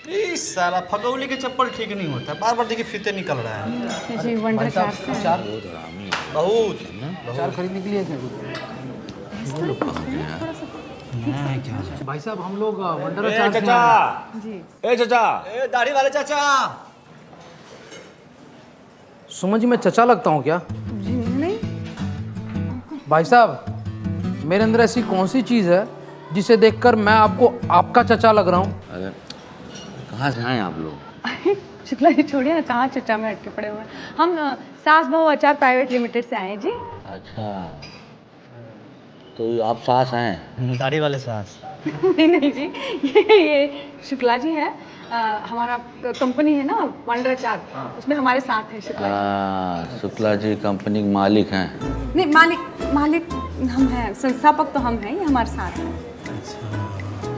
इस साला फगौली के चप्पल ठीक नहीं होता, बार बार देखिए फीते निकल रहा है। जी वंडर कार से अचार बहुत अचार खरीदने के लिए थे भाई साहब, हम लोग वंडर अचार से चाचा, जी ए चाचा, ए दाढ़ी वाले चाचा। सुमन जी, मैं चचा लगता हूँ क्या? जी नहीं भाई साहब, मेरे अंदर ऐसी कौन सी चीज़ है जिसे देखकर मैं आपको आपका चचा लग रहा हूँ? अरे कहाँ से आए आप लोग? शुक्ला जी छोड़िए ना, कहाँ चचा में अटके पड़े हुए हैं। हम सास बहू अचार प्राइवेट लिमिटेड से आए हैं जी। अच्छा, तो आप सास हैं? दाढ़ी वाले सास। नहीं नहीं जी, ये शुक्ला जी है। हमारा कंपनी है ना वंडर अचार, उसमें हमारे साथ है शुक्ला जी। शुक्ला जी कंपनी के मालिक हैं? नहीं मालिक हम हैं, संस्थापक तो हम हैं, ये हमारे साथ हैं।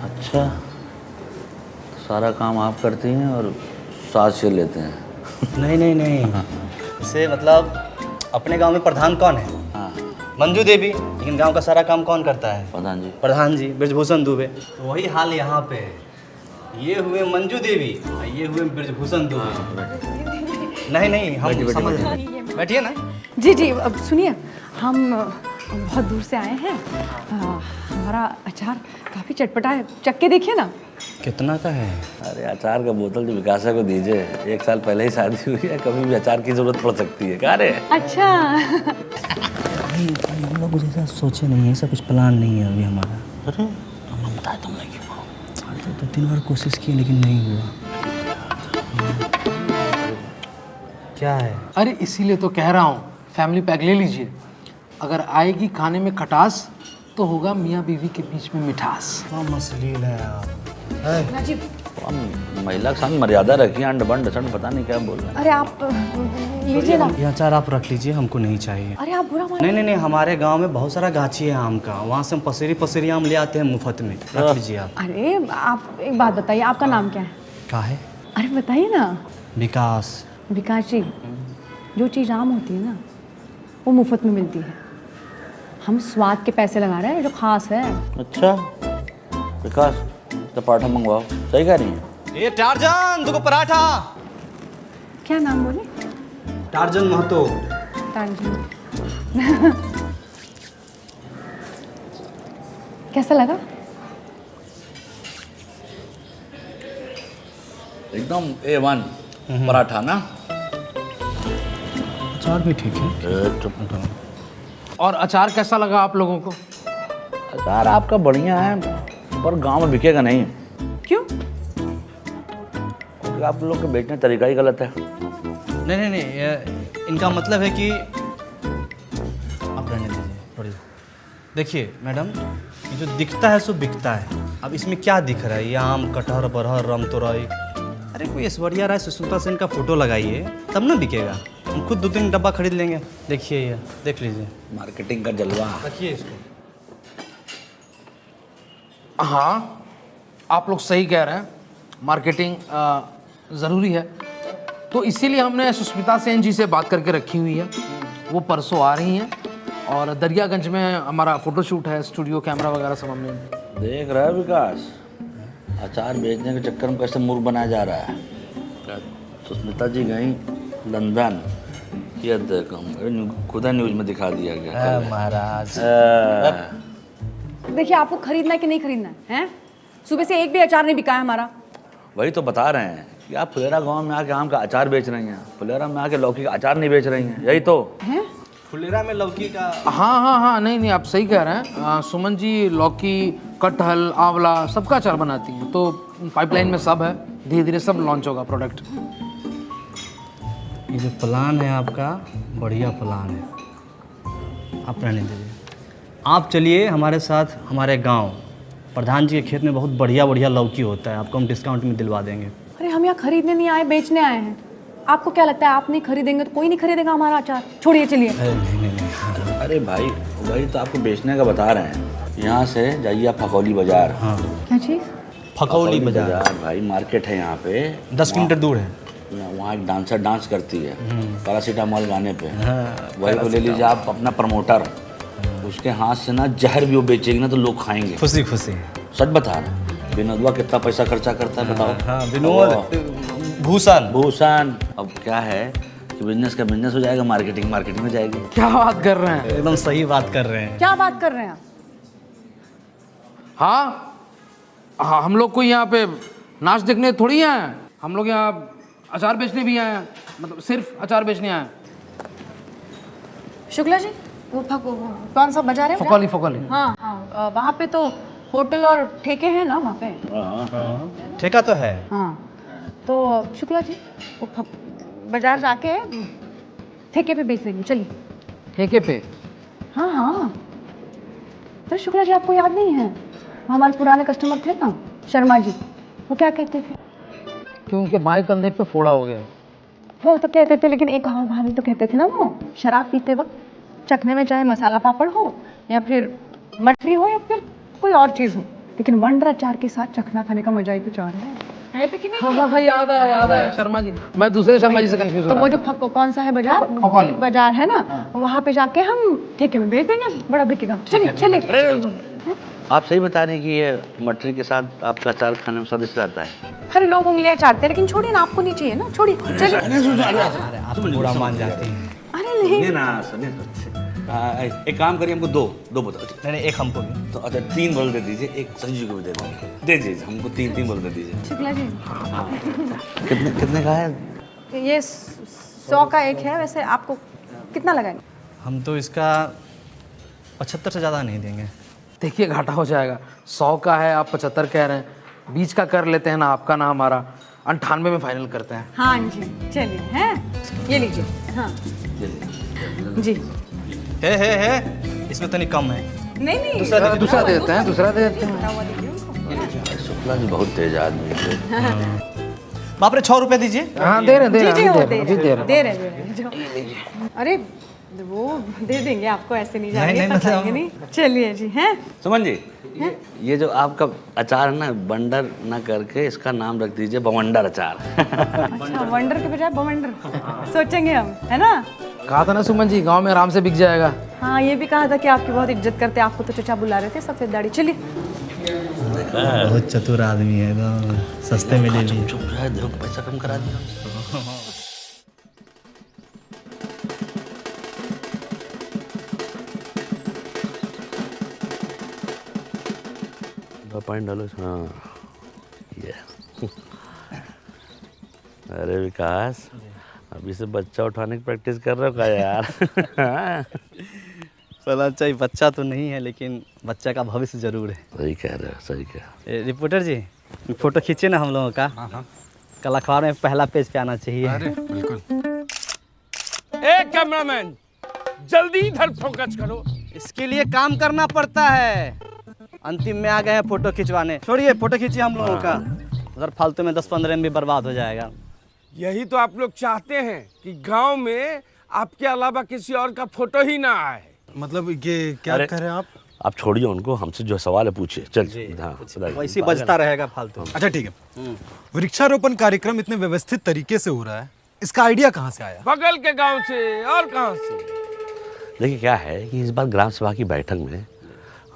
अच्छा, सारा काम आप करती हैं और सास से लेते हैं? नहीं से मतलब अपने गांव में प्रधान कौन है? हाँ, मंजू देवी। लेकिन गांव का सारा काम कौन करता है? प्रधान जी। ब्रजभूषण दुबे। तो वही हाल यहाँ पे है। ये हुए मंजू देवी और ये हुए ब्रजभूषण दुबे। नहीं हम समझ रहे हैं। बैठिए ना। जी अब सुनिए, हम बहुत दूर से आए हैं। हमारा अचार काफ़ी चटपटा है, चख के देखिए ना। कितना का है? अरे अचार का बोतल जो विकासा को दीजिए, 1 साल पहले ही शादी हुई है, कभी भी अचार की जरूरत पड़ सकती है। क्या रे? अच्छा हम लोग जैसा सोचे नहीं, ऐसा कुछ प्लान नहीं है अभी हमारा। अरे हमने बताया तुम लोग को। तो 3 बार कोशिश की लेकिन नहीं हुआ। क्या है? अरे इसीलिए तो कह रहा हूँ, फैमिली पैक ले लीजिए। अगर आएगी खाने में खटास तो होगा मियाँ बीवी के बीच में मिठास। हाँ मसलील है आप। महिला के सामने मर्यादा रखिए, अंड बंड सण पता नहीं क्या बोल रहे हैं। अरे आप लीजिए ना। ये अचार आप रख लीजिए, हमको नहीं चाहिए। अरे आप बुरा मान नहीं हमारे गांव में बहुत सारा गाछी है आम का, वहाँ से हम पसेरी आम ले आते हैं मुफ्त में। रख लीजिए आप। अरे आप एक बात बताइए, आपका नाम क्या है? क्या है? अरे बताइए ना। विकास। विकास जी, जो चीज़ आम होती है ना वो मुफ्त में मिलती है। हम स्वाद के पैसे लगा रहे हैं, जो खास है। अच्छा विकास, तो पराठा मंगवाओ। सही कह रही है? ये टार्जन तुमको पराठा। क्या नाम बोले? टार्जन महतो। कैसा लगा? एकदम A1 पराठा ना। अचार भी ठीक है। और अचार कैसा लगा आप लोगों को? अचार आपका बढ़िया है, पर गांव में बिकेगा नहीं, क्यों? क्योंकि आप लोग के बेचने का तरीका ही गलत है। नहीं इनका मतलब है कि आप रहने दीजिए थोड़ी। देखिए मैडम, ये जो दिखता है सो बिकता है। अब इसमें क्या दिख रहा है? ये आम, कटहर, बरहर, रमतोरई। अरे कोई ऐश्वर्या राय, सुष्मिता सेन का फोटो लगाइए, तब ना बिकेगा। हम खुद 2-3 डब्बा खरीद लेंगे। देखिए ये, देख लीजिए। मार्केटिंग का जलवा। रखिए इसको। हाँ, आप लोग सही कह रहे हैं, मार्केटिंग ज़रूरी है। तो इसीलिए हमने सुष्मिता सेन जी से बात करके रखी हुई है। वो परसों आ रही हैं और दरियागंज में हमारा फोटोशूट है, स्टूडियो कैमरा वगैरह सब हमने। देख रहा है विकास, अचार बेचने के चक्कर में कैसे मूर्ख बनाया जा रहा है। सुष्मिता जी गई लंदन, ये देखो खुदा न्यूज में दिखा दिया गया। महाराज। देखिए, आपको खरीदना है कि नहीं खरीदना है? सुबह से एक भी अचार नहीं बिका है हमारा। वही तो बता रहे हैं कि आप फुलेरा गांव में आके आम का अचार बेच रही हैं, फुलेरा में आके लौकी का अचार नहीं बेच रही हैं। यही तो हैं? फुलेरा में लौकी का। हाँ, नहीं आप सही कह रहे हैं। सुमन जी लौकी, कटहल, आंवला सबका अचार बनाती हैं, तो पाइपलाइन में सब है। धीरे धीरे सब लॉन्च होगा प्रोडक्ट। ये जो प्लान है आपका, बढ़िया प्लान है। आप रहने दीजिए। आप चलिए हमारे साथ हमारे गांव। प्रधान जी के खेत में बहुत बढ़िया लौकी होता है, आपको हम डिस्काउंट में दिलवा देंगे। अरे हम यहाँ खरीदने नहीं आए, बेचने आए हैं। आपको क्या लगता है आप नहीं खरीदेंगे तो कोई नहीं खरीदेगा हमारा अचार? छोड़िए, चलिए। नहीं। अरे भाई, वही तो आपको बेचने का बता रहे हैं। यहाँ से जाइए आप फकौली बाजार। हाँ, क्या चीज़? फकौली बाजार भाई, मार्केट है यहाँ पे, 10 किलोमीटर दूर है। वहाँ एक डांसर डांस करती है पैरासीटामोल गाने पे। वही को ले लीजिए आप, अपना प्रमोटर। उसके हाथ से ना जहर भी वो बेचेगी ना तो लोग खाएंगे। खुशी। सच बता रहे हैं। विनोदवा कितना पैसा खर्चा करता है बताओ। हाँ विनोद भूषण। भूषण अब क्या है कि बिजनेस का बिजनेस हो जाएगा, मार्केटिंग मार्केटिंग हो जाएगी। क्या बात कर रहे हैं? एकदम सही बात कर रहे हैं। क्या बात कर रहे हैं आप? हाँ, हम लोग कोई यहाँ पे नाच देखने थोड़ी आए हैं। हम लोग यहाँ अचार बेचने भी आए हैं, मतलब सिर्फ अचार बेचने आए हैं। शुक्ला जी, वो कौन सा बाजार है? फकोली फकोली। हाँ हाँ, वहाँ पे तो होटल और ठेके हैं ना वहाँ पे। ठेका तो है। हाँ तो शुक्ला जी, वो बाजार जाके ठेके पे बेच देंगे, चलिए। ठेके पे? हाँ हाँ। तो शुक्ला जी आपको याद नहीं है, हमारे पुराने कस्टमर थे ना शर्मा जी, वो क्या कहते थे? क्यों उनके बाएं कंधे पे फोड़ा हो गया? वो तो कहते थे, लेकिन एक कहानी तो कहते थे ना, वो शराब पीते वक्त चखने में चाहे मसाला पापड़ हो या फिर मछली हो या फिर कोई और चीज़ हो, लेकिन वंडर अचार के साथ चखना खाने का मजा ही कुछ और है पे कि नहीं? हाँ भाई, याद आया शर्मा जी। मैं दूसरे शर्मा जी से कंफ्यूज हो तो रहा वो जो कौन सा है बाजार, बाजार है ना, वहाँ पे जाके हम ठेके में बेच देंगे, बड़ा बिकेगा। चलिए चलिए। आप सही बता रहे हैं कि ये मटरी के साथ आपका अचार खाने में स्वादिष्ट रहता है। अरे लोग उंगलियां चाटते हैं, लेकिन छोड़िए ना, आपको नहीं चाहिए ना, छोड़िए चलिए। अरे आप बुरा मान जाती हैं। अरे नहीं ना सुनिए, एक काम करिए, हमको दो बोतल। नहीं एक हमको भी। तो अच्छा 3 बोतल दे दीजिए, एक संजू को भी दे दीजिए, हमको 3 बोतल दे दीजिए। शुक्ला जी, कितने का है? ये 100 का एक है, वैसे आपको कितना लगाएंगे? हम तो इसका 75 से ज़्यादा नहीं देंगे। देखिए घाटा हो जाएगा। 100 का है, आप 75 कह रहे हैं। 20 का कर लेते हैं ना, आपका ना हमारा। 98 में फाइनल करते हैं। हाँ जी चलिए, हैं ये लीजिए। हाँ जी। है इसमें तो नहीं कम है। नहीं नहीं, दूसरा दे देते हैं, दूसरा दे देते हैं। बता हुआ दीजिए उनको। शुक्ला जी बहुत तेज आदमी है। बाप रे 6 रुपये दीजिए। हाँ दे रहे जी जी, वो दे रहे। अरे वो दे देंगे आपको, ऐसे नहीं जाएंगे, नहीं, मतलब- फंसाएंगे नहीं। चलिए जी, हैं सुमन जी, ये जो आपका अचार है ना, बंडर ना करके इसका नाम रख दीजिए बवंडर अचार। अच्छा, वंडर के बजाय बवंडर सोचेंगे हम, है ना? कहा था ना सुमन जी, गांव में आराम से बिक जाएगा। हाँ ये भी कहा था कि आपकी बहुत इज्जत करते, आपको तो चचा बुला रहे थे, सफेद दाढ़ी। चलिए। बहुत चतुर आदमी है, तो सस्ते में ले लिए। चुप रहा, देखो पैसा कम करा दिया। पॉइंट डालो। हाँ ये अरे विकास, अभी से बच्चा उठाने की प्रैक्टिस कर रहे हो क्या यार? चला चाहिए, बच्चा तो नहीं है लेकिन बच्चा का भविष्य जरूर है। सही कह रहे हो, सही कह रहे रिपोर्टर जी, फोटो खींचे ना हम लोगों का। कल अखबार में पहला पेज पे आना चाहिए। अरे बिल्कुल। ए कैमरामैन, जल्दी इधर फोकस करो। इसके लिए काम करना पड़ता है। अंतिम में आ गए हैं फोटो खिंचवाने। छोड़िए, फोटो खींचिए हम लोगों का, उधर फालतू में 10-15 MB बर्बाद हो जाएगा। यही तो आप लोग चाहते हैं कि गांव में आपके अलावा किसी और का फोटो ही ना आए। मतलब ये क्या कह रहे हैं आप? आप छोड़िए उनको, हमसे जो सवाल है पूछिए। चल हाँ, वैसे बजता रहेगा फालतू। अच्छा ठीक है, वृक्षारोपण कार्यक्रम इतने व्यवस्थित तरीके से हो रहा है, इसका आइडिया कहाँ से आया? बगल के गांव से और कहां से? देखिए क्या है कि इस बार ग्राम सभा की बैठक में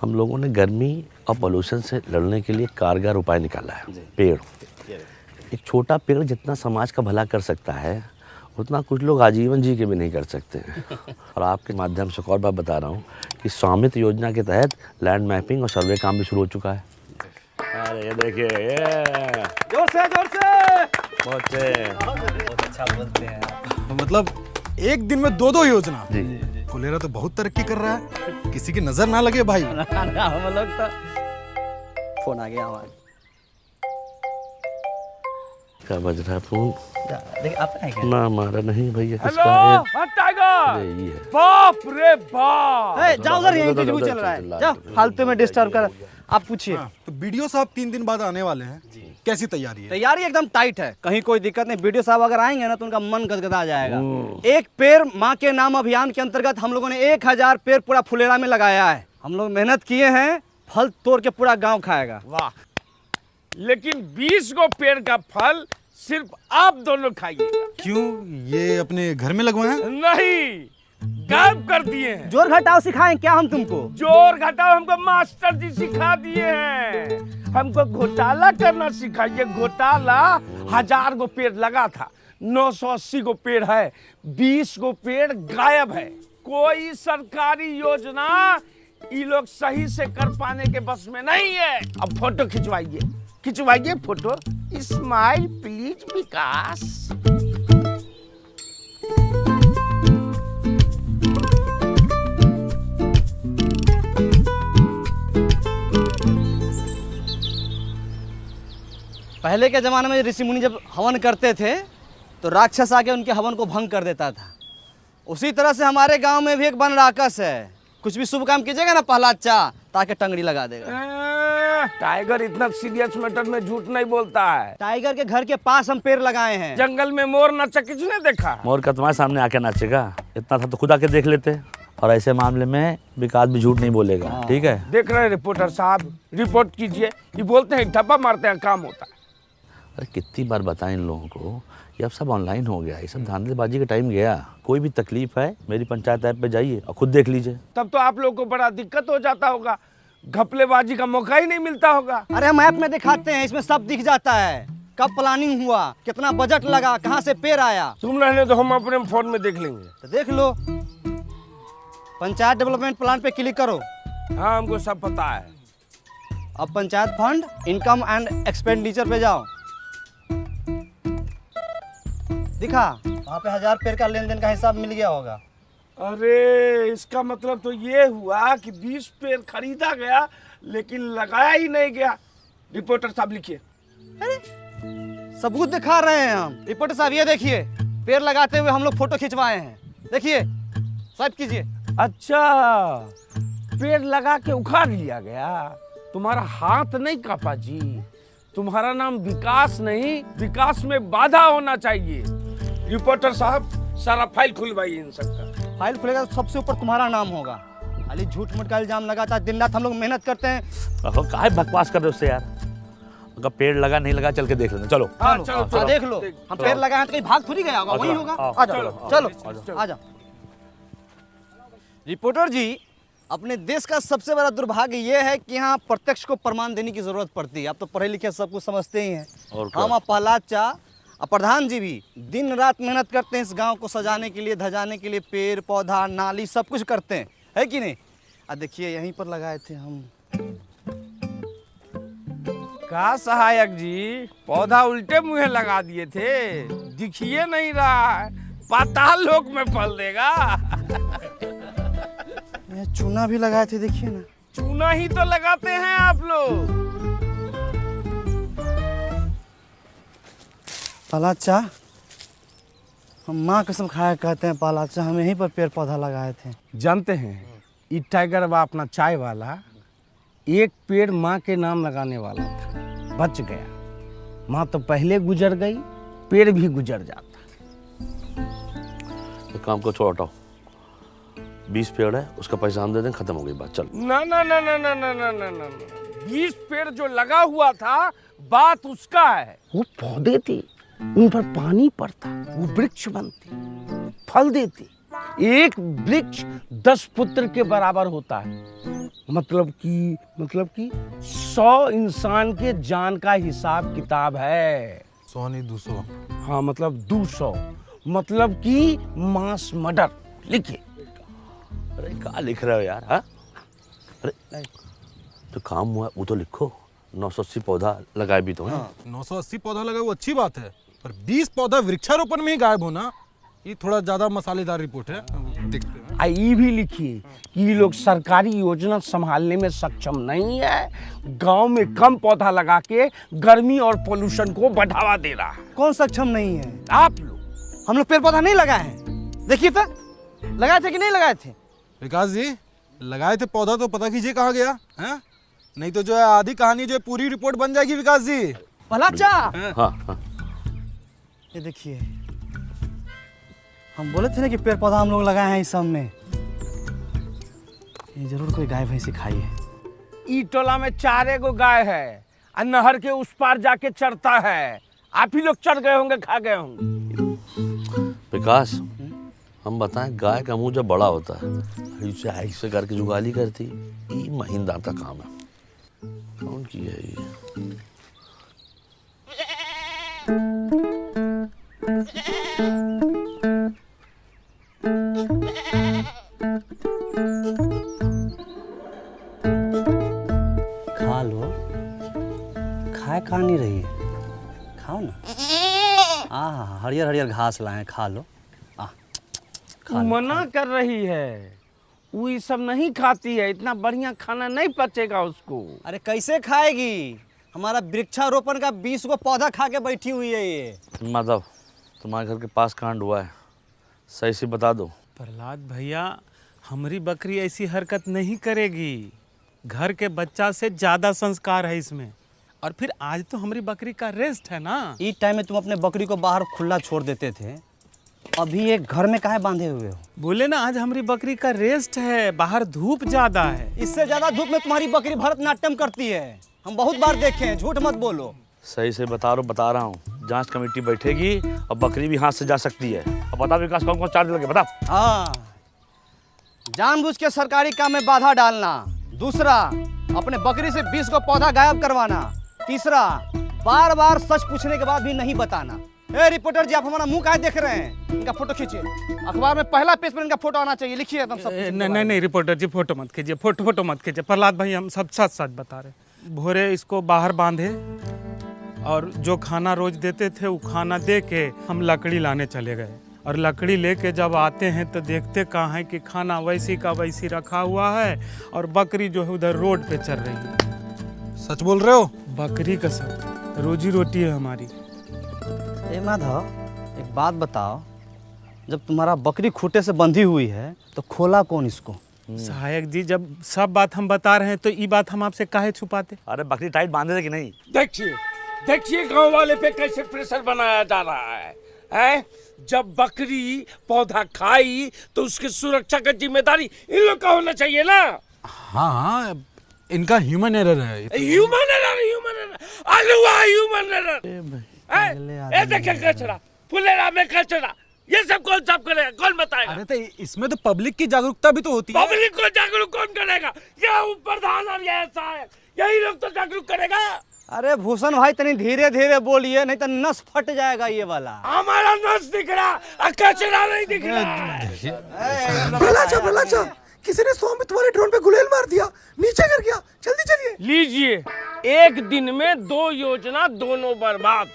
हम लोगों ने गर्मी और पोल्यूशन से लड़ने के लिए कारगर उपाय निकाला है। पेड़, एक छोटा पेड़ जितना समाज का भला कर सकता है, उतना कुछ लोग आजीवन जी के भी नहीं कर सकते हैं। और आपके माध्यम से एक और बात बता रहा हूँ कि स्वामित्व योजना के तहत लैंड मैपिंग और सर्वे काम भी शुरू हो चुका है। अरे ये देखिए, जोर से बहुत अच्छा बोलते हैं आप। मतलब एक दिन में 2-2 योजना। जी। कोलेरा तो बहुत तरक्की कर रहा है, किसी की नजर ना लगे भाई। हम लोग तो फोन आ गया हमारा। क्या बज रहा है फोन? देखिए आपका है क्या? ना हमारा नहीं भैया, हेलो किसका है? हाँ, टाइगर। ये है। बाप रे बाप। जाओ उधर, यहीं इंटरव्यू चल रहा है, जाओ फालतू में डिस्टर्ब कर। आप पूछिए। तो बीडीओ साहब 3 दिन बाद आने वाले हैं, कैसी तैयारी है? तैयारी एकदम टाइट है, कहीं कोई दिक्कत नहीं। वीडियो साहब अगर आएंगे ना तो उनका मन गदगदा जाएगा। एक पेड़ माँ के नाम अभियान के अंतर्गत हम लोगों ने 1000 पेड़ पूरा फुलेरा में लगाया है। हम लोग मेहनत किए हैं, फल तोड़ के पूरा गांव खाएगा। वाह, लेकिन 20 गो पेड़ का फल सिर्फ आप दोनों खाइएगा। क्यों, ये अपने घर में लगवाए हैं? नहीं, गायब कर दिए हैं। जोर घटाओ सिखाएं क्या हम तुमको? जोर घटाओ हमको मास्टर जी सिखा दिए हैं। हमको घोटाला करना सिखाइए। घोटाला 1000 गो पेड़ लगा था, 980 गो पेड़ है, 20 गो पेड़ गायब है। कोई सरकारी योजना ये लोग सही से कर पाने के बस में नहीं है। अब फोटो खिंचवाइए, खिंचवाइए फोटो। स्माइल प्लीज विकास। पहले के ज़माने में ऋषि मुनि जब हवन करते थे तो राक्षस आके उनके हवन को भंग कर देता था। उसी तरह से हमारे गांव में भी एक वन राक्षस है। कुछ भी शुभ काम कीजिएगा ना पहला चा ताकि टंगड़ी लगा देगा। टाइगर इतना सीरियस मैटर में झूठ नहीं बोलता है। टाइगर के घर के पास हम पेड़ लगाए हैं। जंगल में मोर नाचा किसने देखा? मोर का तुम्हारे सामने आके नाचेगा? इतना था तो खुद आके देख लेते। और ऐसे मामले में विकास भी झूठ नहीं बोलेगा, ठीक है? देख रहे हैं रिपोर्टर साहब, रिपोर्ट कीजिए। ये बोलते हैं ठप्पा मारते हैं, काम होता है। अरे कितनी बार बताएं इन लोगों को कि अब सब ऑनलाइन हो गया, ये सब धांधलेबाजी का टाइम गया। कोई भी तकलीफ है मेरी पंचायत ऐप पे जाइए और खुद देख लीजिए। तब तो आप लोगों को बड़ा दिक्कत हो जाता होगा, घपलेबाजी का मौका ही नहीं मिलता होगा। अरे हम ऐप में दिखाते हैं, इसमें सब दिख जाता है। कब प्लानिंग हुआ, कितना बजट लगा, कहाँ से पेड़ आया। तुम रहने तो हम अपने फोन में देख लेंगे। तो देख लो, पंचायत डेवलपमेंट प्लान पे क्लिक करो। हाँ, हमको सब पता है। अब panchayat fund income and expenditure पे जाओ। दिखा वहाँ पे 1000 पेड़ का लेन देन का हिसाब मिल गया होगा। अरे इसका मतलब तो ये हुआ कि 20 पेड़ खरीदा गया लेकिन लगाया ही नहीं गया। रिपोर्टर साहब लिखिए। अरे सबूत दिखा रहे हैं हम। रिपोर्टर साहब ये देखिए, पेड़ लगाते हुए हम लोग फोटो खिंचवाए हैं। देखिए, स्वाइप कीजिए। अच्छा, पेड़ लगा के उखाड़ लिया गया। तुम्हारा हाथ नहीं कापा जी। तुम्हारा नाम विकास नहीं, विकास में बाधा होना चाहिए। रिपोर्टर साहब सारा फाइल खुलवाइए इन सबका। फाइल खुलेगा तो सबसे ऊपर तुम्हारा नाम होगा। खाली झूठ मूठ का इल्जाम लगाता है। दिन रात हम लोग मेहनत करते हैं। काहे बकवास कर रहे हो उससे यार? अगर पेड़ लगा नहीं लगा चल के देख लेना। चलो हाँ, चलो, चलो। देख लो, हम पेड़ लगाए हैं तो कहीं भाग थोड़ी गया होगा, वही होगा। आ जाओ, चलो आ जाओ। रिपोर्टर जी, अपने देश का सबसे बड़ा दुर्भाग्य ये है कि यहाँ प्रत्यक्ष को प्रमाण देने की जरूरत पड़ती है। आप तो पढ़े लिखे सब कुछ समझते ही हैं। हम प्रहलाद चा और प्रधान जी भी दिन रात मेहनत करते हैं इस गांव को सजाने के लिए, धजाने के लिए। पेड़ पौधा नाली सब कुछ करते हैं, है कि नहीं? देखिए यहीं पर लगाए थे हम। का सहायक जी, पौधा उल्टे मुंह लगा दिए थे, दिखिए नहीं रहा है। पाताल लोक में फल देगा। ये चूना भी लगाए थे, देखिए ना। चूना ही तो लगाते हैं आप लोग। प्रहलाद चा, हम माँ कसम खाया कहते हैं प्रहलाद चा, हम यहीं पर पेड़ पौधा लगाए थे। जानते हैं, ये टाइगर बा अपना चाय वाला एक पेड़ माँ के नाम लगाने वाला था, बच गया। माँ तो पहले गुजर गई, पेड़ भी गुजर जाता। तो काम को छोड़ हटाओ। 20 पेड़ है, उसका पैसा हम दे दें, खत्म हो गई बात। चलो। ना ना ना ना ना ना ना ना ना 20 पेड़ जो लगा हुआ था, बात उसका है। वो पौधे थे, उन पर पानी पड़ता, वो वृक्ष बनते, फल देते। एक वृक्ष 10 पुत्र के बराबर होता है। मतलब कि 100 इंसान के जान का हिसाब किताब है। 100 नहीं 200। हाँ, मतलब 200, मतलब कि मास मर्डर। लिखिए। अरे क्या लिख रहे हो यार? हाँ, अरे जो काम हुआ वो तो लिखो। 980 पौधा लगाए भी तो हैं। 980 पौधा लगा वो अच्छी बात है, पर 20 पौधा वृक्षारोपण में ही गायब होना, ये थोड़ा ज्यादा मसालेदार रिपोर्ट है। देखते हैं। ये भी लिखिए कि ये लोग सरकारी योजना संभालने में सक्षम नहीं है। गांव में कम पौधा लगा के गर्मी और पोल्यूशन को बढ़ावा दे रहा है। कौन सक्षम नहीं है? आप लोग। हम लोग पेड़ पौधा नहीं लगाए हैं। देखिए तो, लगाए थे कि नहीं लगाए थे? विकास जी, लगाए थे पौधा तो पता कीजिए कहाँ गया है? नहीं तो जो है आधी कहानी जो है पूरी रिपोर्ट बन जाएगी। विकास जी, प्रहलाद चा, हाँ। ये देखिए, हम बोले थे ना कि पेड़ पौधा हम लोग लगाए हैं इस सब में। ये जरूर कोई गाय भैंसी खाई है। ई टोला में 4 गो गाय है और नहर के उस पार जाके चरता है। आप ही लोग चढ़ गए होंगे, खा गए होंगे। विकास, हम बताएं, गाय का मुंह जब बड़ा होता है, ऐसे ऐसे करके जुगाली करती, ये महीनदार का काम है। कौन की है ये? खा लो। खाए खा नहीं रही है, खाओ ना। हरियर हरियर घास लाए, खा लो। तू मना कर रही है, वो ये सब नहीं खाती है, इतना बढ़िया खाना नहीं पचेगा उसको। अरे कैसे खाएगी? हमारा वृक्षारोपण का 20 को पौधा खा के बैठी हुई है ये। माधव, तुम्हारे घर के पास कांड हुआ है, सही से बता दो। प्रहलाद भैया, हमारी बकरी ऐसी हरकत नहीं करेगी। घर के बच्चा से ज्यादा संस्कार है इसमें। और फिर आज तो हमारी बकरी का रेस्ट है ना। इस टाइम में तुम अपने बकरी को बाहर खुला छोड़ देते थे, अभी ये घर में काहे बांधे हुए हो? बोले ना आज हमारी बकरी का रेस्ट है, बाहर धूप ज्यादा है। इससे ज्यादा धूप में तुम्हारी बकरी भरतनाट्यम करती है, हम बहुत बार देखे हैं, झूठ मत बोलो। सही से बता रहा हूँ। जांच कमेटी बैठेगी और बकरी भी हाथ से जा सकती है। अब बता विकास, कौन कौन चार्ज लगे बता। हाँ, जानबूझ के सरकारी काम में बाधा डालना। दूसरा, अपने बकरी से 20 को पौधा गायब करवाना। तीसरा, बार बार सच पूछने के बाद भी नहीं बताना। ए रिपोर्टर जी, आप हमारा मुंह काहे देख रहे हैं? इनका फोटो खींचिए, अखबार में पहला पेज पर इनका फोटो आना चाहिए। लिखिए एकदम सब। नहीं रिपोर्टर जी, फोटो मत कीजिए, फोटो मत कीजिए। प्रहलाद भाई, हम सब सच सच बता रहे। भोरे इसको बाहर बांधे और जो खाना रोज देते थे वो खाना दे के हम लकड़ी लाने चले गए। और लकड़ी लेके जब आते हैं तो देखते कहाँ है कि खाना वैसी का वैसी रखा हुआ है और बकरी जो है उधर रोड पे चल रही है। सच बोल रहे हो? बकरी का सब रोजी रोटी है हमारी। ए माधव, एक बात बताओ, जब तुम्हारा बकरी खूंटे से बंधी हुई है तो खोला कौन इसको? सहायक जी, जब सब बात हम बता रहे हैं तो ये बात हम आपसे काहे छुपाते? अरे बकरी टाइट बांधे थे कि नहीं? देखिए गांव वाले पे कैसे प्रेशर बनाया जा रहा है? जब बकरी पौधा खाई तो उसकी सुरक्षा का जिम्मेदारी इन लोग का होना चाहिए ना। हाँ, इनका ह्यूमन एरर है। Human error. देखिए कचरा, फुलेरा में कचरा, ये सब कौन साफ करेगा? कौन बताएगा? अरे तो इसमें तो पब्लिक की जागरूकता भी तो होती है। पब्लिक को जागरूक कौन करेगा? ये प्रधान और ये सहायक, यही लोग तो जागरूक करेगा। अरे भूषण भाई, तनी धीरे धीरे बोलिए, नहीं तो नस फट जाएगा ये वाला। हमारा नस दिख रहा, कचरा नहीं दिख रहा। प्रहलाद, किसी ने स्वामी तुम्हारे ड्रोन पे गुलेल मार दिया, नीचे गिर गया, जल्दी चलिए। लीजिए, एक दिन में 2 योजना, दोनों बर्बाद।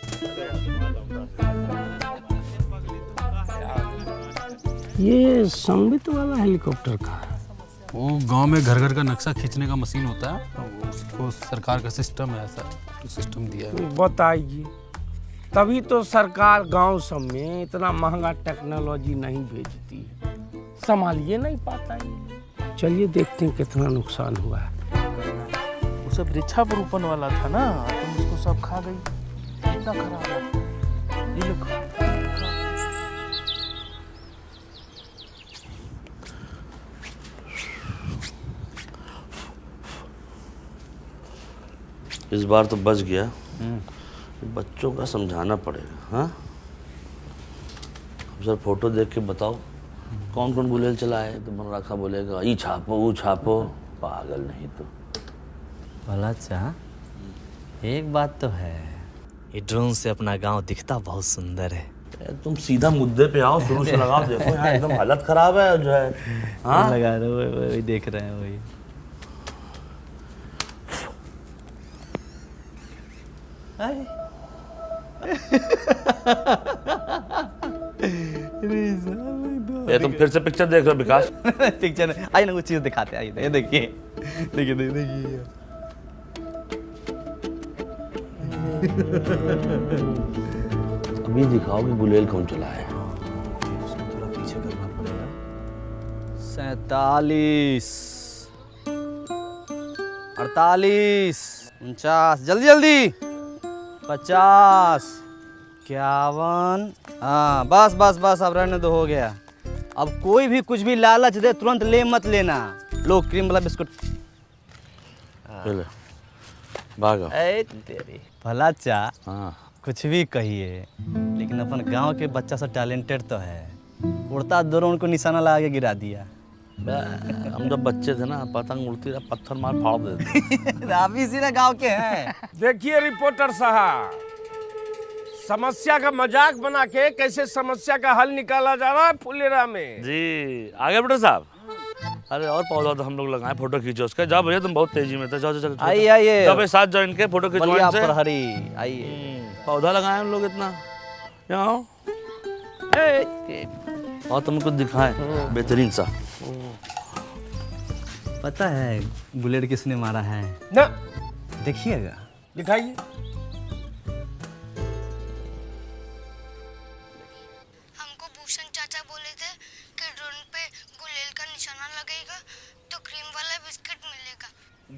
ये संबित वाला हेलीकॉप्टर का है। वो गांव में घर घर का नक्शा खींचने का मशीन होता है, उसको सरकार का सिस्टम है, ऐसा तो सिस्टम दिया है। बताइए, तभी तो सरकार गांव सब में इतना महंगा टेक्नोलॉजी नहीं भेजती है, संभालिए नहीं पाता है। चलिए देखते हैं कितना नुकसान हुआ है। वो सब वृक्षारोपण वाला था ना, तुम उसको सब खा गई, कितना खराब है। ये लोग इस बार तो बच गया। बच्चों का समझाना पड़ेगा। हाँ, सर फोटो देख के बताओ कौन कौन गुलेल चला है, तो मन रखा बोलेगा ई छापो वो छापो, पागल नहीं तो। भला चाह, एक बात तो है, ये ड्रोन से अपना गांव दिखता बहुत सुंदर है। तुम सीधा मुद्दे पे आओ, शुरू से लगाओ। देखो यहाँ एकदम हालत खराब है जो है। हाँ लगा रहे हो, वही देख रहे हैं वही। ये तुम फिर से पिक्चर देख रहे हो विकास? पिक्चर आइए ना, वो चीज दिखाते हैं। आइए देखिए, देखिए देखिए। अभी दिखाओ कि गुलेल कौन चला है। उसको थोड़ा पीछे करना पड़ेगा। 47, 48, 49, जल्दी जल्दी, 50, 51। हाँ बस बस बस, अब रहने दो, हो गया। अब कोई भी कुछ भी लालच दे तुरंत ले मत लेना। लो क्रीम वाला बिस्कुट। भागो। तेरी भला चा, हाँ, कुछ भी कहिए, लेकिन अपन गांव के बच्चा सब टैलेंटेड तो है। उड़ता ड्रोन को निशाना लगा के गिरा दिया। हम जब बच्चे थे ना, पतंग उड़ती रहा, पत्थर मार फाड़ देते। आप भी इसी ना गाँव के हैं। देखिए रिपोर्टर साहब, समस्या का मजाक बना के कैसे समस्या का हल निकाला जा रहा है फुलेरा में। जी आगे बेटा साहब। अरे और पौधा तो हम लोग लगाए, फोटो खींचो उसका। जाओ भैया, तुम बहुत तेजी में थे, जाओ जाओ जाओ। आइए आइए, जाओ भाई, साथ ज्वाइन के फोटो बलिया खिंचवाएं से। प्रहरी आइए। पौधा लगाए हम लोग इतना। यहाँ आओ। और तुम कुछ दिखाए बेहतरीन सा। पता है बुलेट किसने मारा है? ना देखिएगा। दिखाइए। हमको भूषण चाचा बोले थे कि ड्रोन पे गुलेल का निशाना लगेगा तो क्रीम वाला बिस्किट मिलेगा।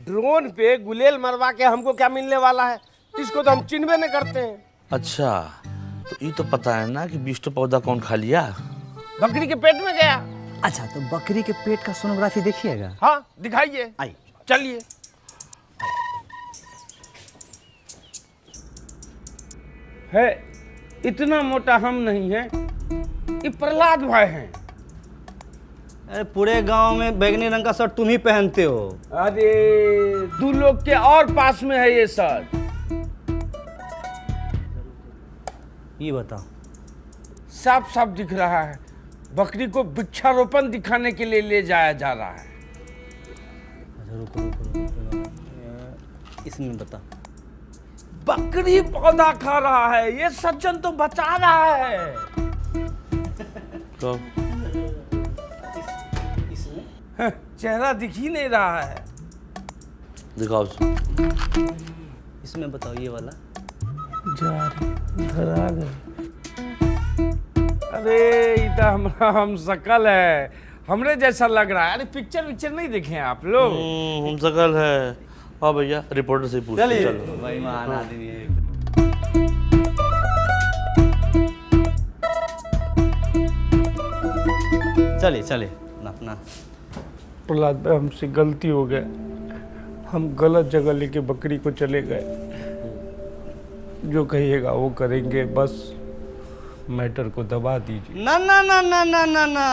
ड्रोन पे गुलेल मरवा के हमको क्या मिलने वाला है? इसको तो हम चिन्हबे नहीं करते हैं। अच्छा, तो ये तो पता है ना कि 20 पौधा कौन खा लिया? बकरी के पेट में गया। अच्छा, तो बकरी के पेट का सोनोग्राफी देखिएगा। हाँ दिखाइए। आइए। चलिए। है इतना मोटा हम नहीं है, ये प्रहलाद भाई हैं। अरे पूरे गांव में बैगनी रंग का शर्ट तुम ही पहनते हो। अरे 2 लोग के और पास में है ये शर्ट। ये बताओ। साफ साफ दिख रहा है बकरी को वृक्षारोपण दिखाने के लिए ले जाया जा रहा है। अच्छा रुको रुको रुको, इसमें बता। बकरी पौधा खा रहा है, ये सज्जन तो बचा रहा है। तो हाँ, चेहरा दिख ही नहीं रहा है। दिखाओ। इसमें बताओ ये वाला। धरा गए। अरे इतना हमारा हम शकल है, हमरे जैसा लग रहा है। अरे पिक्चर नहीं देखे हैं आप लोग? हम सकल है। हाँ भैया, रिपोर्टर से पूछ चलिए चलो। भाई, महान आदमी है। चलिए चलिए अपना। प्रहलाद भाई, हमसे गलती हो गया। हम गलत जगह लेके बकरी को चले गए। जो कहिएगा वो करेंगे, बस मैटर को दबा दीजिए। ना ना ना ना ना ना ना,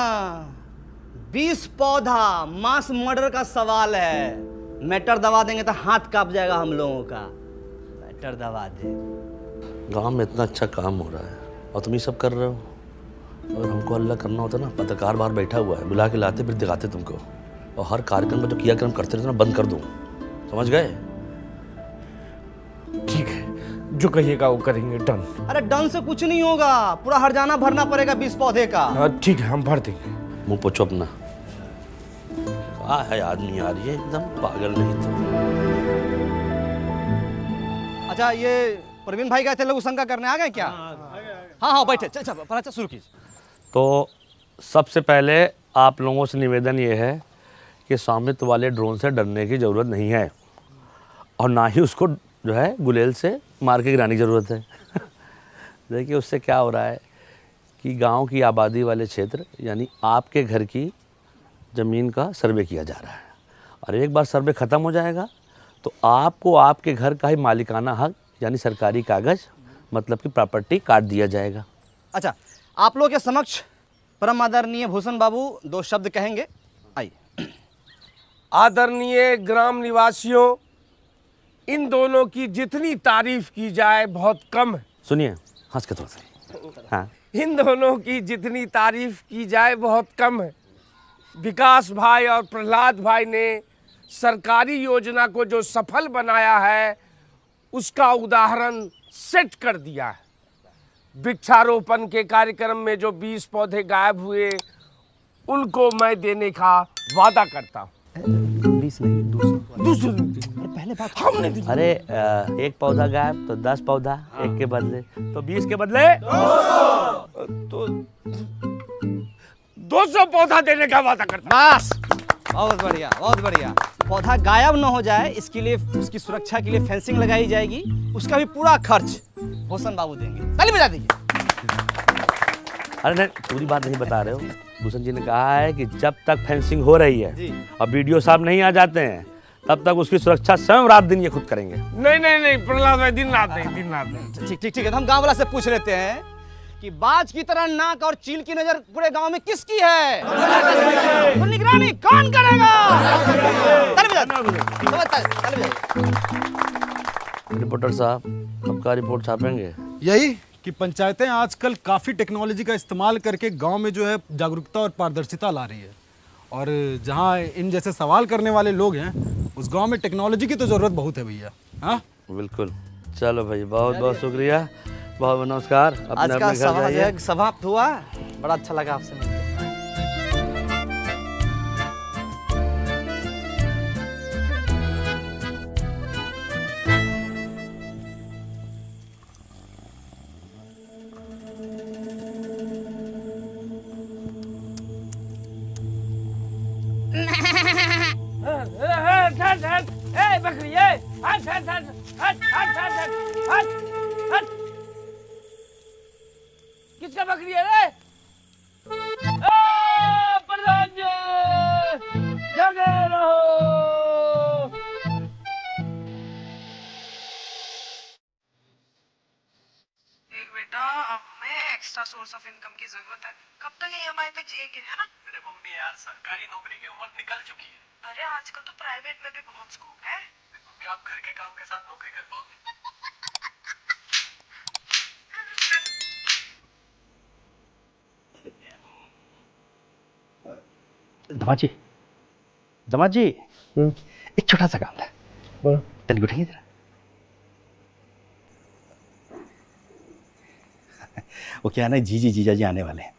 20 पौधा मास मर्डर का सवाल है। मैटर दबा देंगे तो हाथ कांप जाएगा हम लोगों का। मैटर दबा दे। गांव में इतना अच्छा काम हो रहा है और तुम ये सब कर रहे हो। और हमको अल्लाह करना होता ना, पत्रकार बाहर बैठा हुआ है, बुला के लाते फिर दिखाते तुमको। और हर कार्यक्रम में जो क्रियाक्रम करते रहते ना, बंद कर दूँ। समझ गए? ठीक है, जो कहिएगा वो करेंगे। डन। अरे डन से कुछ नहीं होगा, पूरा हर्जाना भरना पड़ेगा 20 पौधे का। हाँ ठीक है, हम भर देंगे। मुंह पोछो अपना। क्या है आदमी यार, ये एकदम पागल नहीं तो। अच्छा, ये प्रवीण भाई गए थे लघु शंका करने, आ गए क्या? हाँ हाँ बैठे। चल चल चल शुरू कीजिए। तो सबसे पहले आप लोगों से निवेदन ये है कि स्वामित्व वाले ड्रोन से डरने की ज़रूरत नहीं है, और ना ही उसको जो है गुलेल से मार के गिराने की ज़रूरत है। देखिए उससे क्या हो रहा है कि गांव की आबादी वाले क्षेत्र यानी आपके घर की ज़मीन का सर्वे किया जा रहा है, और एक बार सर्वे ख़त्म हो जाएगा तो आपको आपके घर का ही मालिकाना हक यानी सरकारी कागज़ मतलब कि प्रॉपर्टी काट दिया जाएगा। अच्छा, आप लोग के समक्ष परम आदरणीय भूषण बाबू 2 शब्द कहेंगे। आइए। आदरणीय ग्राम निवासियों, इन दोनों की जितनी तारीफ की जाए बहुत कम है। सुनिए, हंस के थोड़ा सा। हाँ, इन दोनों की जितनी तारीफ की जाए बहुत कम है। विकास भाई और प्रहलाद भाई ने सरकारी योजना को जो सफल बनाया है उसका उदाहरण सेट कर दिया है। वृक्षारोपण के कार्यक्रम में जो 20 पौधे गायब हुए उनको मैं देने का वादा करता हूँ। 20 नहीं, 200। पहले बात हमने दी। अरे एक पौधा गायब तो 10 पौधा एक के बदले, तो 20 के बदले तो 200 पौधा देने का वादा करता हूँ। बस, बहुत बढ़िया बहुत बढ़िया। पौधा गायब न हो जाए इसके लिए, उसकी सुरक्षा के लिए फेंसिंग लगाई जाएगी। उसका भी पूरा खर्च भूषण बाबू देंगे। ताली बजा दीजिए। अरे नहीं, पूरी बात नहीं बता रहे हो। भूषण जी ने कहा है कि जब तक फेंसिंग हो रही है जी। और वीडियो साहब नहीं आ जाते हैं तब तक उसकी सुरक्षा स्वयं रात दिन ये खुद करेंगे। नहीं नहीं नहीं प्रहलाद भाई, दिन रात नहीं, दिन रात नहीं। ठीक ठीक ठीक है, तो हम गांव वाला से पूछ लेते हैं कि बाज की तरह नाक और चील की नजर पूरे गांव में किसकी है? तो निगरानी कौन करेगा? रिपोर्टर साहब, अब का रिपोर्ट छापेंगे? यही कि पंचायतें आजकल काफ़ी टेक्नोलॉजी का इस्तेमाल करके गांव में जो है जागरूकता और पारदर्शिता ला रही है, और जहां इन जैसे सवाल करने वाले लोग हैं उस गांव में टेक्नोलॉजी की तो ज़रूरत बहुत है भैया। हाँ बिल्कुल। चलो भाई, बहुत बहुत शुक्रिया, बहुत बहुत नमस्कार। आज अपने का अपने घर सभा जाइए। समाप्त हुआ। बड़ा अच्छा लगा आपसे मिलकर। बकरी हट हट हट हट हट हट हट हट। किसका बकरी है रे? प्रधान जी जगे रहो। देख बेटा, अब हमें एक्स्ट्रा सोर्स ऑफ इनकम की जरूरत है। कब तक EMI पे जिएंगे, है ना? अरे मम्मी यार, सरकारी नौकरी की उम्र निकल चुकी है। अरे आजकल तो प्राइवेट में भी बहुत स्कोप है। क्या आप घर के काम के साथ नौकरी कर पाओगे? दमाजी, दमाजी, एक छोटा सा काम था। बोलो। तनिक उठाइए जरा। वो क्या है ना, जीजी जीजा जी आने वाले हैं,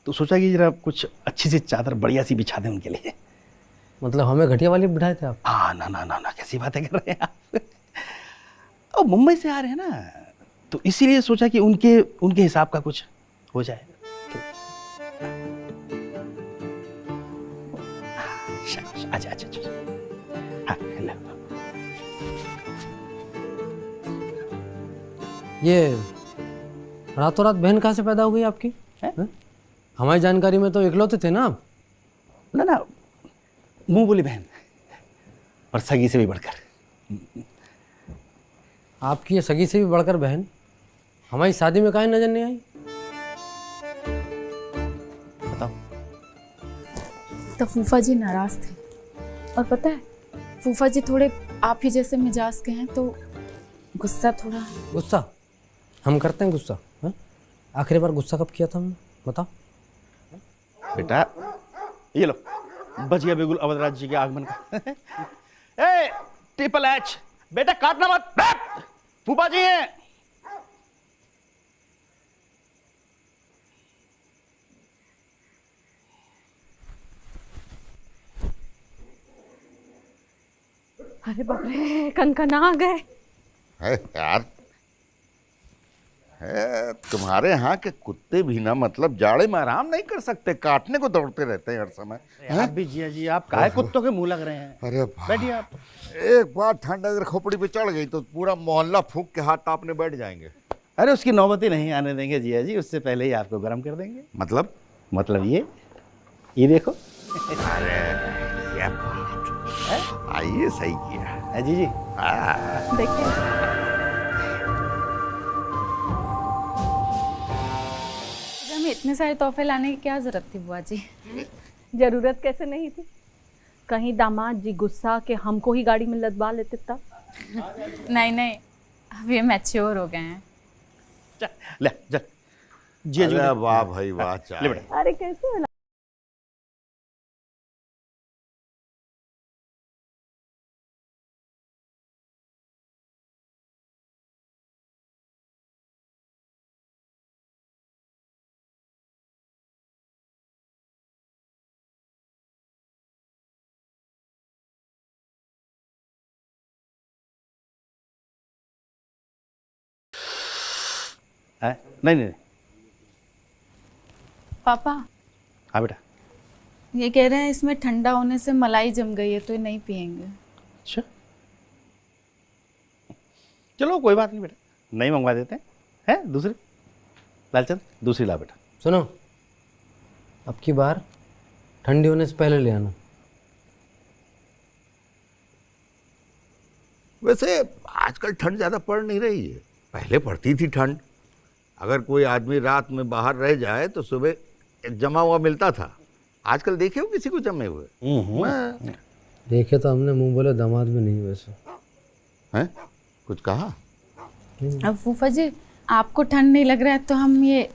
तो सोचा कि जरा कुछ अच्छी सी चादर बढ़िया सी बिछा दें उनके लिए। मतलब हमें घटिया वाली बिठाए थे आप? हाँ, ना ना ना ना, कैसी बातें कर रहे हैं आप। और मुंबई से आ रहे हैं ना, तो इसीलिए सोचा कि उनके हिसाब का कुछ हो जाए। अच्छा अच्छा अच्छा, हाँ लो। ये रातों रात बहन कहाँ से पैदा हो गई आपकी? हमारी जानकारी में तो इकलौते थे ना आप? ना ना, मुंह बोली बहन, और सगी से भी बढ़कर। आपकी ये सगी से भी बढ़कर बहन हमारी शादी में काहे नजर नहीं आई? बताओ। तो फूफा जी नाराज थे, और पता है फूफा जी थोड़े आप ही जैसे मिजाज के हैं, तो गुस्सा थोड़ा। गुस्सा? हम करते हैं गुस्सा? हाँ, आखिरी बार गुस्सा कब किया था हमने, बताओ। बेटा ये लो, बच गया बिल्कुल अवधराज जी के आगमन का। ए ट्रिपल एच, बेटा काटना मत, फूफा जी हैं। अरे बाप रे, कनकना आ गए। है यार, है तुम्हारे यहाँ के कुत्ते भी ना, मतलब जाड़े में आराम नहीं कर सकते, काटने को दौड़ते रहते हैं हर समय। आप भी जिया जी, आप काहे कुत्तों के मुंह लग रहे हैं? अरे बैठिए आप। एक बार ठंड अगर खोपड़ी पे चढ़ गई तो पूरा मोहल्ला फूंक के हाथ तापने बैठ जाएंगे। अरे उसकी नौबत ही नहीं आने देंगे जिया जी, उससे पहले ही आपको गर्म कर देंगे। मतलब ये देखो। अरे ये बात, आइए सही किया है जी। देखिए हमें इतने सारे तोहफे लाने की क्या जरूरत थी बुआ जी? जरूरत कैसे नहीं थी? कहीं दामाद जी गुस्सा के हमको ही गाड़ी में लदवा लेते तब। नहीं नहीं, अब ये मैच्योर हो गए हैं। ले चल जी। अरे वाह भाई वाह, चाय। अरे कैसे होला? नहीं नहीं। पापा, हाँ बेटा। ये कह रहे हैं इसमें ठंडा होने से मलाई जम गई है तो ये नहीं पियेंगे। अच्छा चलो कोई बात नहीं बेटा, नहीं मंगवा देते हैं दूसरी। लालचंद दूसरी ला बेटा। सुनो, अब की बार ठंडी होने से पहले ले आना। वैसे आजकल ठंड ज्यादा पड़ नहीं रही है, पहले पड़ती थी ठंड, अगर कोई आदमी रात में बाहर रह जाए तो सुबह जमा हुआ मिलता था। आजकल देखे हो किसी को जमे हुए? देखे तो हमने, मुंह बोले दामाद में नहीं वैसे। हैं? कुछ कहा? अब फूफा जी आपको ठंड नहीं लग रहा है तो हम ये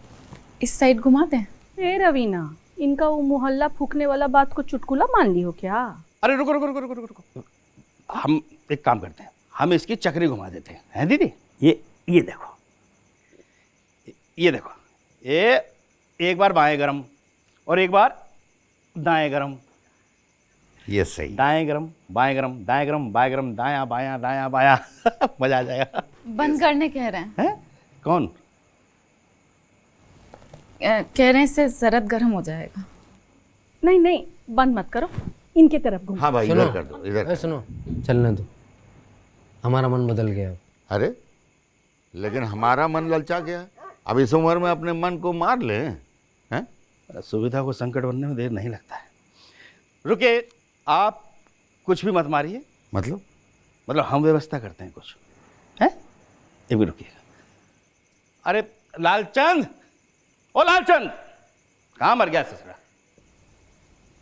इस साइड घुमाते हैं। ए रवीना, इनका वो मोहल्ला फूकने वाला बात को चुटकुला मान ली हो क्या? अरे रुको रुको रुको रुको रुको रुको। हम एक काम करते हैं, हम इसकी चक्री घुमा देते हैं दीदी? ये देखो, ये देखो, ये एक बार बाएं गरम और एक बार दाएं गरम। ये सही। दाएं गरम बाएं गरम, दाएं गरम बाएं गरम, दायां बायां दायां बायां। मजा आ जाएगा। बंद करने कह रहे हैं। कौन? कह रहे हैं इससे सरद गर्म हो जाएगा। नहीं नहीं, बंद मत करो, इनके तरफ घूमो। हाँ भाई, इधर कर दो, इधर। सुनो, चलने दो, हमारा मन बदल गया। अरे लेकिन हमारा मन ललचा गया। अब इस उम्र में अपने मन को मार ले हैं? सुविधा को संकट बनने में देर नहीं लगता है। रुकिए, आप कुछ भी मत मारिए। मतलब हम व्यवस्था करते हैं कुछ, हैं? एक मिनट रुकिएगा। अरे लालचंद, ओ लालचंद, कहाँ मर गया ससुरा?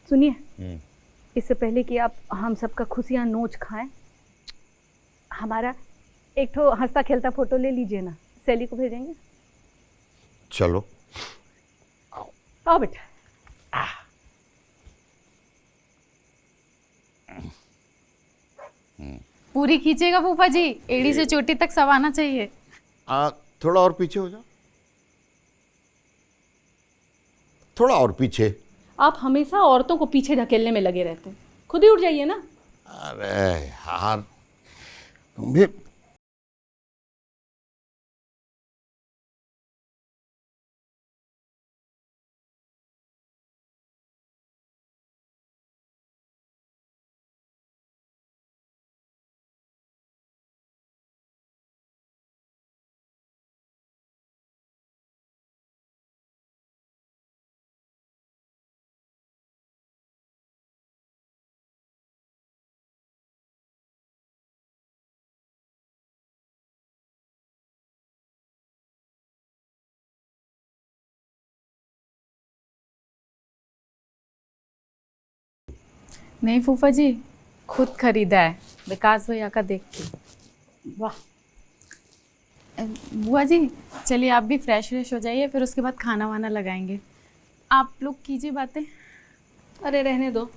सुनिए, इससे पहले कि आप हम सबका खुशियाँ नोच खाएं, हमारा एक ठो हंसता खेलता फोटो ले लीजिए ना, सैली को भेजेंगे। चलो आओ बेटा। पूरी खींचेगा फूफा जी, एड़ी से चोटी तक सब आना चाहिए। थोड़ा और पीछे हो जाओ, थोड़ा और पीछे। आप हमेशा औरतों को पीछे धकेलने में लगे रहते हैं, खुद ही उठ जाइए ना। अरे यार, तुम भी। नहीं फूफा जी, खुद खरीदा है विकास भैया का देख के। वाह। बुआ जी चलिए आप भी फ्रेश हो जाइए, फिर उसके बाद खाना वाना लगाएंगे। आप लोग कीजिए बातें। अरे रहने दो,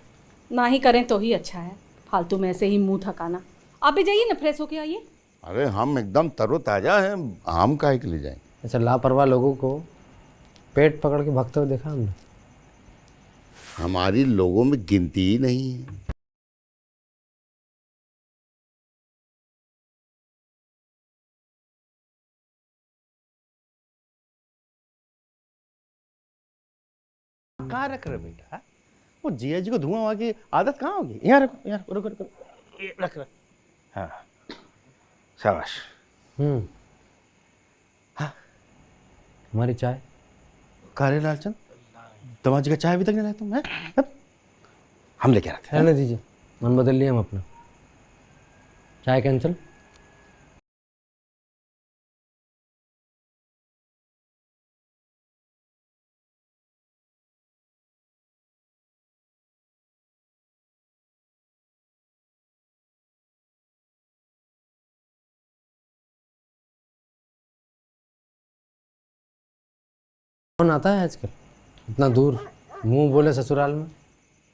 ना ही करें तो ही अच्छा है, फालतू में ऐसे ही मुंह थकाना। आप भी जाइए ना, फ्रेश होके आइए। अरे हम एकदम तरोताजा हैं, हम काहे के लिए जाएंगे? अच्छा, लापरवाह लोगों को पेट पकड़ के भगते हुए देखा हमने। हमारी लोगों में गिनती ही नहीं है। कहाँ रख रहे बेटा? वो जिया जी को धुआं वहाँ की आदत कहाँ होगी? यहाँ रखो, यहाँ रुको रुको, ये रख। हाँ शाबाश। हाँ, हमारी चाय। कारे लालचंद, दमा जी का चाय अभी तक नहीं लाया तुम? हैं? हम लेके आते हैं। रहने दीजिए, मन बदल लिया हम अपना। चाय कैंसिल। कौन आता है आजकल इतना दूर, मुंह बोले ससुराल में?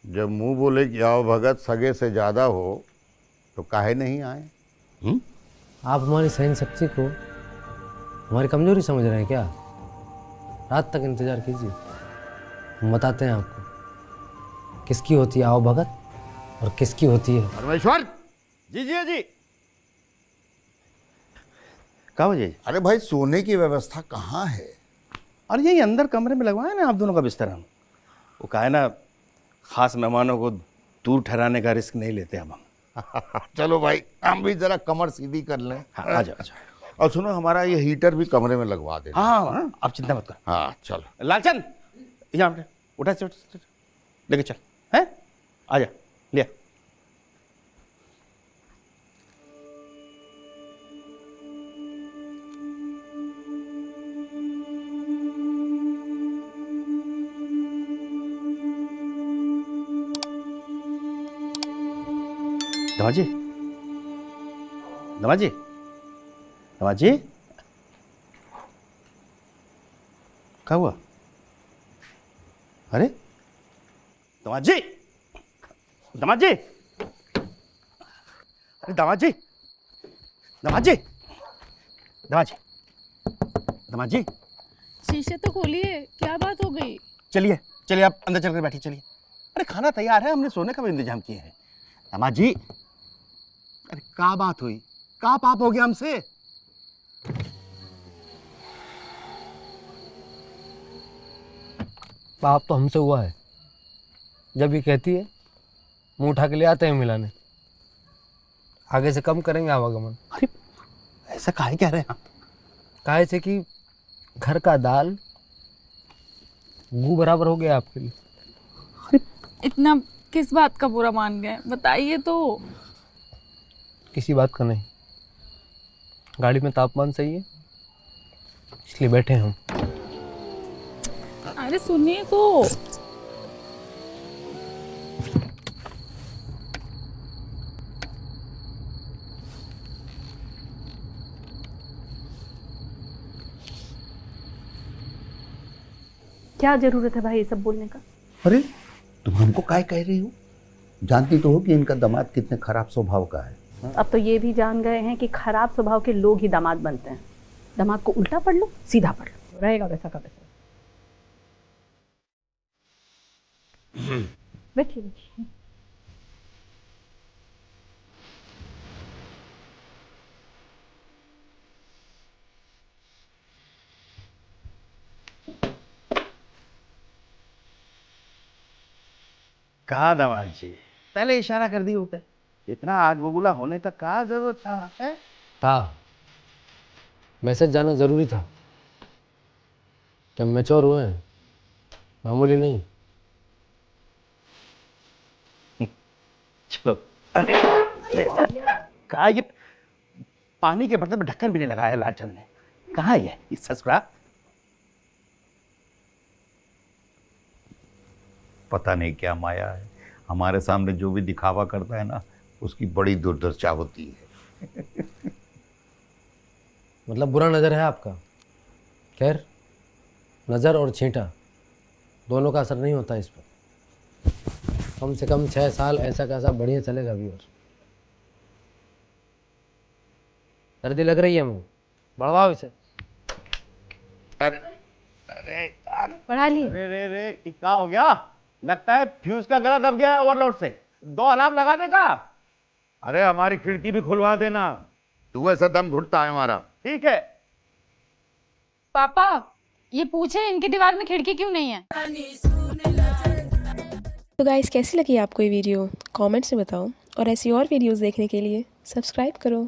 जब मुंह बोले कि आओ भगत सगे से ज्यादा हो तो काहे नहीं आए? आप हमारी सहन शक्ति को हमारी कमजोरी समझ रहे हैं क्या? रात तक इंतजार कीजिए, हम बताते हैं आपको किसकी होती है आओ भगत और किसकी होती है परमेश्वर। जी जी जी। कहाँ बजे? अरे भाई, सोने की व्यवस्था कहाँ है? और यही अंदर कमरे में लगवाए ना आप दोनों का बिस्तर। हम वो कहा है ना, खास मेहमानों को दूर ठहराने का रिस्क नहीं लेते अब हम। चलो भाई, हम भी जरा कमर सीधी कर लें। हाँ, आ जाओ आ जाओ। और सुनो, हमारा ये हीटर भी कमरे में लगवा दे। हाँ, आप चिंता मत कर। हाँ चलो। लालचंद, यहाँ पे उठा से लेके चल, हैं? आ जा, लिया। दमाजी, दमाजी, दमाजी, क्या हुआ? अरे दमाजी, दमाजी, अरे दमाजी, दमाजी, दमाजी, दमाजी, शीशे तो खोलिए, क्या बात हो गई? चलिए चलिए, आप अंदर चलकर बैठिए, चलिए। अरे खाना तैयार है, हमने सोने का भी इंतजाम किया है। दमाजी, अरे क्या बात हुई, क्या पाप हो गया हमसे? पाप तो हमसे हुआ है। जब ये कहती है मुंह उठा के ले आते हैं मिलाने, आगे से कम करेंगे आवागमन। अरे ऐसा काहे कह रहे हैं आप? काहे से कि घर का दाल गू बराबर हो गया आपके लिए। इतना किस बात का बुरा मान गए, बताइए तो। किसी बात का नहीं, गाड़ी में तापमान सही है इसलिए बैठे हैं हम। अरे सुनिए तो। क्या जरूरत है भाई ये सब बोलने का? अरे तुम हमको काय कह रही हो? जानती तो हो कि इनका दामाद कितने खराब स्वभाव का है। अब तो ये भी जान गए हैं कि खराब स्वभाव के लोग ही दामाद बनते हैं। दामाद को उल्टा पढ़ लो, सीधा पढ़ लो, रहेगा वैसा का वैसा। बैठिए बैठिए। कहा दमाद जी, पहले इशारा कर दी होता, इतना आग बबूला होने तक कहा जरूरत था? था, मैसेज जाना जरूरी था। जब मैच्योर हुए हैं, मामूली नहीं। चलो, अरे कहा ये पानी के बर्तन में ढक्कन भी नहीं लगाया लालचंद ने। कहा ये ससुरा? पता नहीं क्या माया है, हमारे सामने जो भी दिखावा करता है ना, उसकी बड़ी दुर्दशा होती है। मतलब बुरा नज़र है आपका। खैर, नज़र और छींटा दोनों का असर नहीं होता इस पर। कम से कम 6 साल ऐसा कैसा बढ़िया चलेगा भी। और सर्दी लग रही है, मुँह बढ़वाओ इसे। अरे अरे पढ़ा लिए? रे रे क्या हो गया? लगता है फ्यूज का गला दब गया है ओवरलोड से। 2 अलार्म लगा देगा। अरे हमारी खिड़की भी खुलवा देना, तू ऐसा दम घुटता है हमारा। ठीक है। पापा, ये पूछे इनकी दीवार में खिड़की क्यों नहीं है? तो गाइस, कैसी लगी आपको ये वीडियो? कमेंट्स में बताओ, और ऐसी और वीडियोस देखने के लिए सब्सक्राइब करो।